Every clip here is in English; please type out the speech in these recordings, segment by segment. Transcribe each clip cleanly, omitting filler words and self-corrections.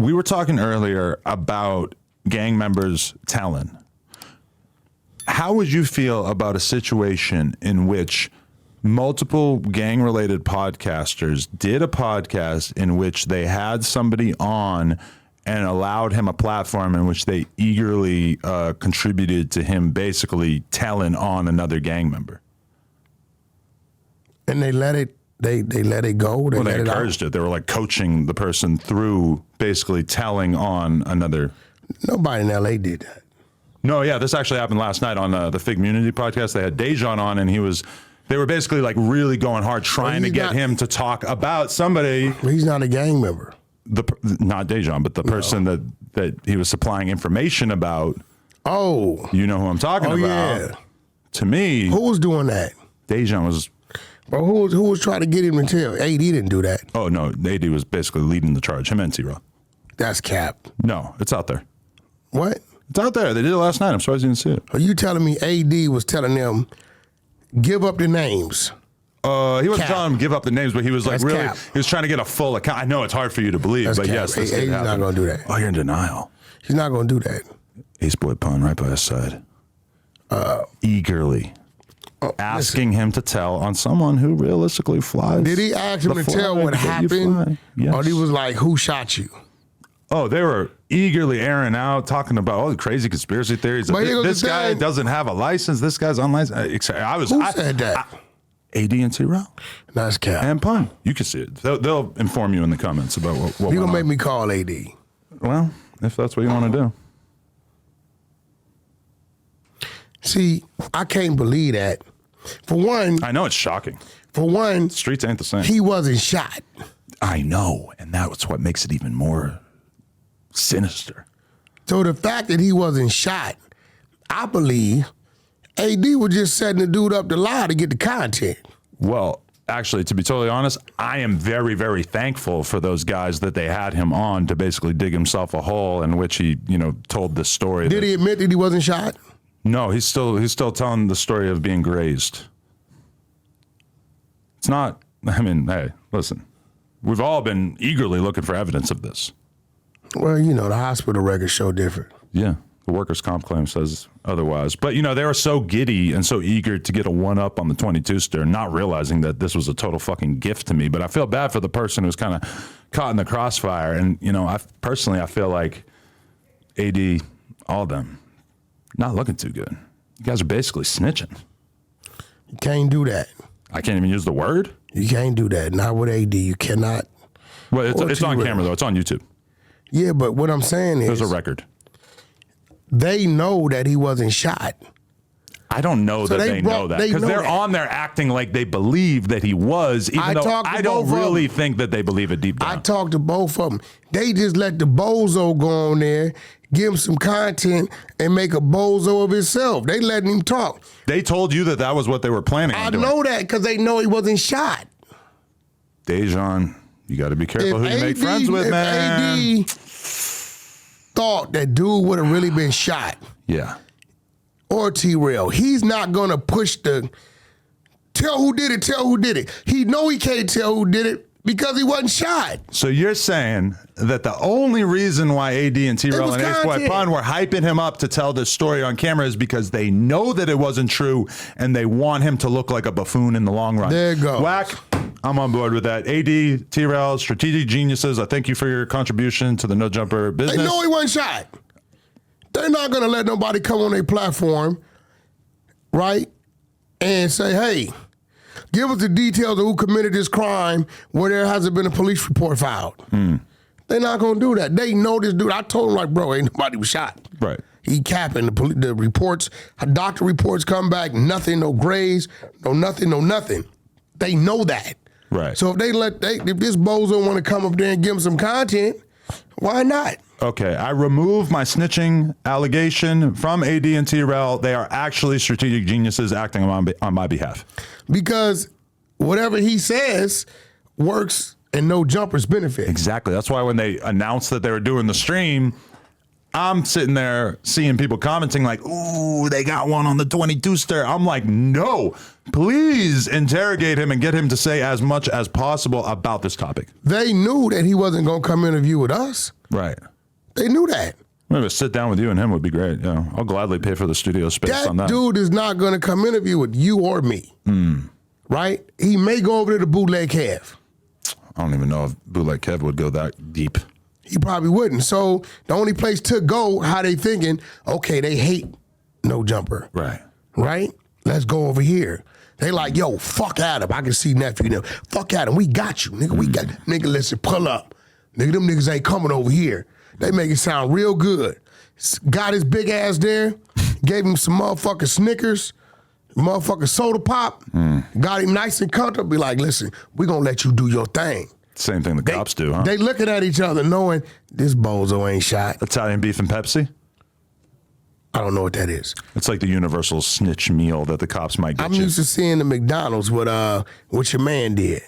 we were talking earlier about gang members telling. How would you feel about a situation in which multiple gang-related podcasters did a podcast in which they had somebody on and allowed him a platform in which they eagerly contributed to him basically telling on another gang member? And they let it. They let it go. They encouraged it. They were like coaching the person through basically telling on another. Nobody in LA did that. No, yeah, this actually happened last night on the Fig Community podcast. They had Dejon on, and they were basically like really going hard trying to get him to talk about somebody. He's not a gang member. Not Dejon, but the person that he was supplying information about. Oh, you know who I'm talking about. Yeah. To me, who was doing that? Dejon was. But who was trying to get him to tell? AD didn't do that. Oh no, AD was basically leading the charge. Him and T-Rail. That's cap. No, it's out there. What? It's out there. They did it last night. I'm surprised you didn't see it. Are you telling me AD was telling them give up the names? He wasn't telling them give up the names, but he was like really. Cap. He was trying to get a full account. I know it's hard for you to believe, but cap. yes, AD's not going to do that. Oh, you're in denial. He's not going to do that. Ace Boy Pun right by his side, eagerly asking him to tell on someone who realistically flies. Did he ask him to tell what happened? Yes. Or he was like, "Who shot you?" Oh, they were eagerly airing out, talking about all the crazy conspiracy theories. This guy doesn't have a license. This guy's unlicensed. Who said that? AD and T-Rail. That's cap. And Pun. You can see it. They'll inform you in the comments about what You're going to make me call AD. Well, if that's what you want to do. See, I can't believe that. For one. I know it's shocking. For one. Streets ain't the same. He wasn't shot. I know. And that's what makes it even more sinister. So the fact that he wasn't shot, I believe AD was just setting the dude up to lie to get the content. Well, actually, to be totally honest, I am very, very thankful for those guys that they had him on to basically dig himself a hole in which he, told this story. Did he admit that he wasn't shot? No, he's still telling the story of being grazed. It's not, hey, listen, we've all been eagerly looking for evidence of this. Well, the hospital records show different. Yeah, the workers' comp claim says otherwise. But, they were so giddy and so eager to get a one-up on the 22-ster, not realizing that this was a total fucking gift to me. But I feel bad for the person who's kind of caught in the crossfire. And, I feel like AD, all of them, not looking too good. You guys are basically snitching. You can't do that. I can't even use the word? You can't do that. Not with AD. You cannot. Well, it's on camera, though. It's on YouTube. Yeah, but what I'm saying is... There's a record. They know that he wasn't shot. I don't know that they know that. Because they're on there acting like they believe that he was, even though I don't really think that they believe it deep down. I talked to both of them. They just let the bozo go on there, give him some content, and make a bozo of himself. They letting him talk. They told you that was what they were planning on doing. I know that because they know he wasn't shot. Dejon, you got to be careful who you make friends with, man. AD thought that dude would have really been shot. Yeah. Or T-Rail. He's not going to push the tell who did it. He know he can't tell who did it because he wasn't shot. So you're saying that the only reason why AD and T-Rail and Ace Boy Pun were hyping him up to tell this story on camera is because they know that it wasn't true and they want him to look like a buffoon in the long run. There you go. Wack, I'm on board with that. AD, T-Rail, strategic geniuses, I thank you for your contribution to the No Jumper business. They know he wasn't shot. They're not going to let nobody come on their platform, right, and say, hey, give us the details of who committed this crime where there hasn't been a police report filed. They're not going to do that. They know this dude. I told them, like, bro, ain't nobody was shot. Right. He capping. The reports, doctor reports come back, nothing, no graves, no nothing. They know that. Right. So if if this bozo want to come up there and give them some content, why not? Okay, I remove my snitching allegation from AD and T-Rail. They are actually strategic geniuses acting on my behalf. Because whatever he says works and No Jumper's benefit. Exactly. That's why when they announced that they were doing the stream, I'm sitting there seeing people commenting like, ooh, they got one on the 22 stir. I'm like, no, please interrogate him and get him to say as much as possible about this topic. They knew that he wasn't going to come interview with us. Right. They knew that. Maybe sit down with you and him would be great. Yeah, I'll gladly pay for the studio space on that. That dude is not going to come interview with you or me. Right? He may go over to the Bootleg Kev. I don't even know if Bootleg Kev would go that deep. He probably wouldn't. So the only place to go, how they thinking, okay, they hate No Jumper. Right. Right? Let's go over here. They like, yo, fuck Adam. I can see nephew now. Fuck Adam. We got you, nigga. We got nigga, listen, pull up. Nigga, them niggas ain't coming over here. They make it sound real good. Got his big ass there, gave him some motherfucking Snickers, motherfucking soda pop, got him nice and comfortable. Be like, listen, we gonna let you do your thing. Same thing the cops do, huh? They looking at each other knowing this bozo ain't shot. Italian beef and Pepsi? I don't know what that is. It's like the universal snitch meal that the cops might get I'm used to seeing the McDonald's with what your man did.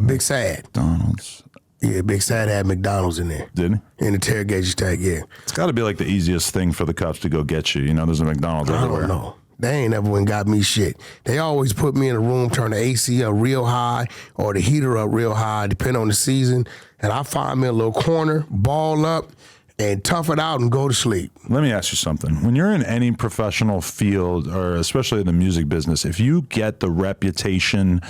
Big Sad. McDonald's. Yeah, Big Sad had McDonald's in there. Did he? In the interrogation tag, yeah. It's got to be like the easiest thing for the cops to go get you. You know, there's a McDonald's everywhere. I don't know. They ain't never went got me shit. They always put me in a room, turn the AC up real high or the heater up real high, depending on the season. And I find me a little corner, ball up, and tough it out and go to sleep. Let me ask you something. When you're in any professional field, or especially in the music business, if you get the reputation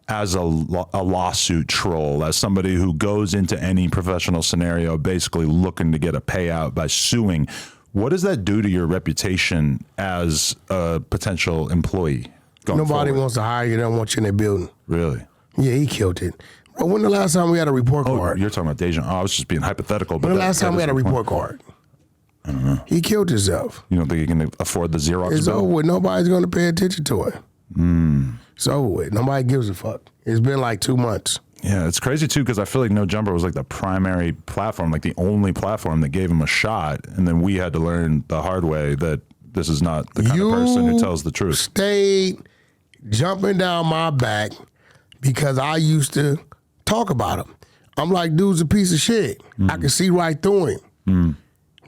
as a lawsuit troll, as somebody who goes into any professional scenario basically looking to get a payout by suing, what does that do to your reputation as a potential employee going Nobody forward? wants to hire you. They don't want you in their building. Really? Yeah, he killed it. Bro, when the last time we had a report card? You're talking about Dejon. Oh, I was just being hypothetical. But When the last time we had a report card? I don't know. He killed himself. You don't think he can afford the Xerox It's bill? over with. Nobody's going to pay attention to it. It's over with. Nobody gives a fuck. It's been like 2 months. Yeah, it's crazy too because I feel like No Jumper was like the primary platform, like the only platform that gave him a shot, and then we had to learn the hard way that this is not the kind of person who tells the truth. Stayed jumping down my back because I used to talk about him. I'm like, dude's a piece of shit. I can see right through him.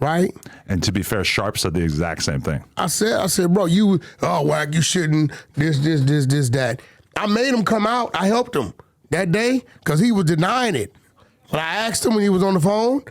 Right? And to be fair, Sharp said the exact same thing. I said, bro, Wack, you shouldn't, this, that. I made him come out. I helped him that day because he was denying it. When I asked him when he was on the phone,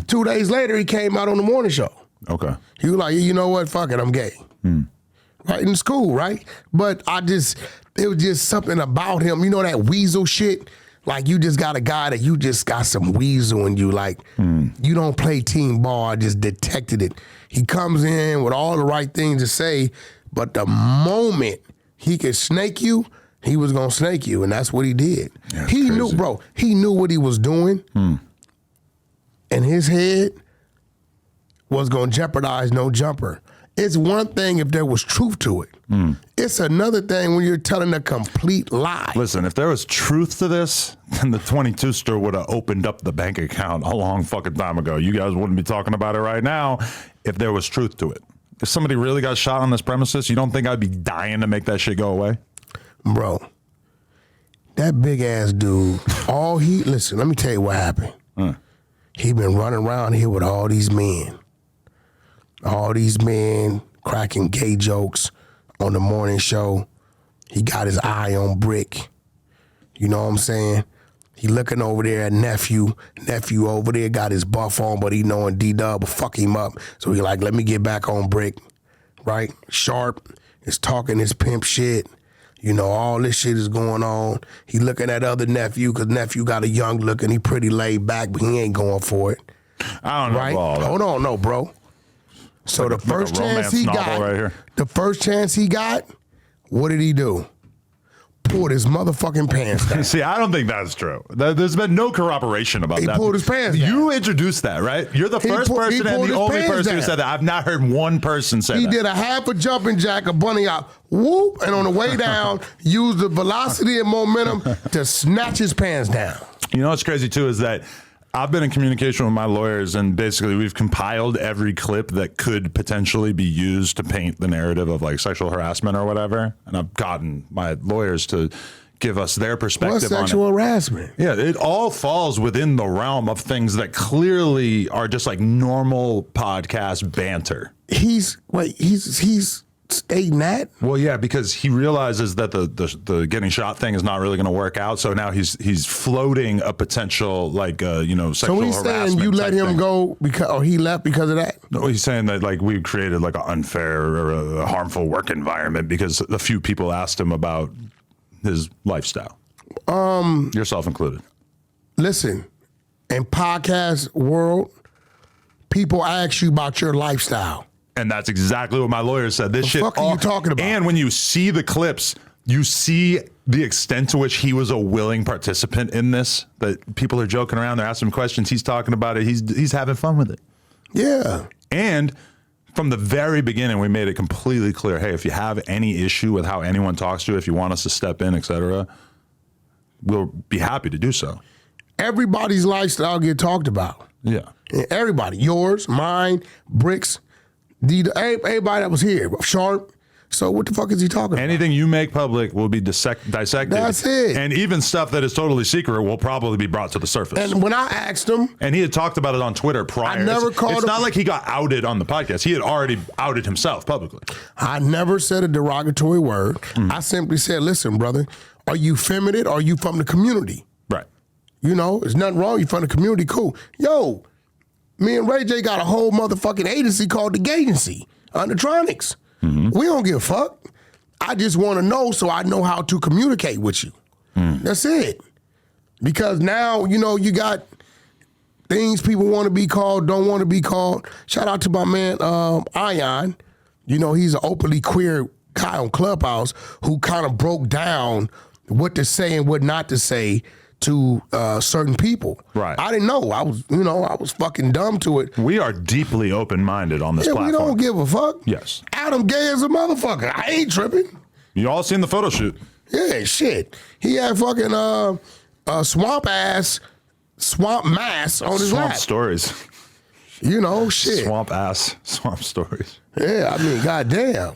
2 days later, he came out on the morning show. Okay. He was like, you know what? Fuck it, I'm gay. Right? In school, right? But it was just something about him. You know that weasel shit? Like you just got a guy that you just got some weasel in you. Like you don't play team ball. I just detected it. He comes in with all the right things to say, but the moment he could snake you, he was gonna snake you, and that's what he did. Yeah, he knew, bro. He knew what he was doing, and his head was gonna jeopardize No Jumper. It's one thing if there was truth to it. It's another thing when you're telling a complete lie. Listen, if there was truth to this, then the 22 store would have opened up the bank account a long fucking time ago. You guys wouldn't be talking about it right now if there was truth to it. If somebody really got shot on this premises, you don't think I'd be dying to make that shit go away? Bro, that big ass dude, listen, let me tell you what happened. He been running around here with all these men. All these men cracking gay jokes on the morning show. He got his eye on Brick. You know what I'm saying? He looking over there at Nephew. Nephew over there got his buff on, but he knowing D-Dub will fuck him up. So he like, let me get back on Brick. Right? Sharp is talking his pimp shit. You know, all this shit is going on. He looking at other Nephew because Nephew got a young look and he pretty laid back, but he ain't going for it. I don't know. Right? About all that. Hold on, no, bro. So the first chance he got, what did he do? Pulled his motherfucking pants down. See, I don't think that's true. There's been no corroboration about that. He pulled his pants down. You introduced that, right? You're the first person and the only person who said that. I've not heard one person say that. He did a half a jumping jack, a bunny out, whoop, and on the way down, used the velocity and momentum to snatch his pants down. You know what's crazy too is that I've been in communication with my lawyers, and basically we've compiled every clip that could potentially be used to paint the narrative of like sexual harassment or whatever. And I've gotten my lawyers to give us their perspective What's on it. sexual harassment? Yeah, it all falls within the realm of things that clearly are just like normal podcast banter. He's stating that? Well, yeah, because he realizes that the getting shot thing is not really going to work out. So now he's floating a potential sexual harassment. So he's saying you let him go or he left because of that? No, he's saying that like we created like an unfair or a harmful work environment because a few people asked him about his lifestyle. Yourself included. Listen, in podcast world, people ask you about your lifestyle. And that's exactly what my lawyer said. This shit. What the fuck are you talking about? And when you see the clips, you see the extent to which he was a willing participant in this. That people are joking around, they're asking him questions. He's talking about it. He's having fun with it. Yeah. And from the very beginning, we made it completely clear. Hey, if you have any issue with how anyone talks to you, if you want us to step in, etc., we'll be happy to do so. Everybody's lifestyle get talked about. Yeah. Everybody, yours, mine, Bricks, everybody that was here, Sharp. So what the fuck is he talking about? Anything you make public will be dissected. That's it. And even stuff that is totally secret will probably be brought to the surface. And when I asked him, and he had talked about it on Twitter prior. I never called It's him. not like he got outed on the podcast. He had already outed himself publicly. I never said a derogatory word. I simply said, listen, brother, are you feminine or are you from the community? Right. You know, there's nothing wrong. You from the community, cool. Yo, me and Ray J got a whole motherfucking agency called the Agency, Undertronics. We don't give a fuck. I just want to know so I know how to communicate with you. That's it. Because now, you got things people want to be called, don't want to be called. Shout out to my man, Ion. He's an openly queer guy on Clubhouse who kind of broke down what to say and what not to say to certain people. Right. I didn't know. I was fucking dumb to it. We are deeply open-minded on this platform. We don't give a fuck. Yes. Adam gay as a motherfucker. I ain't tripping. You all seen the photo shoot. Yeah, shit. He had fucking swamp mass on his Swamp lap. stories. Shit. Swamp stories. Yeah, I mean, goddamn.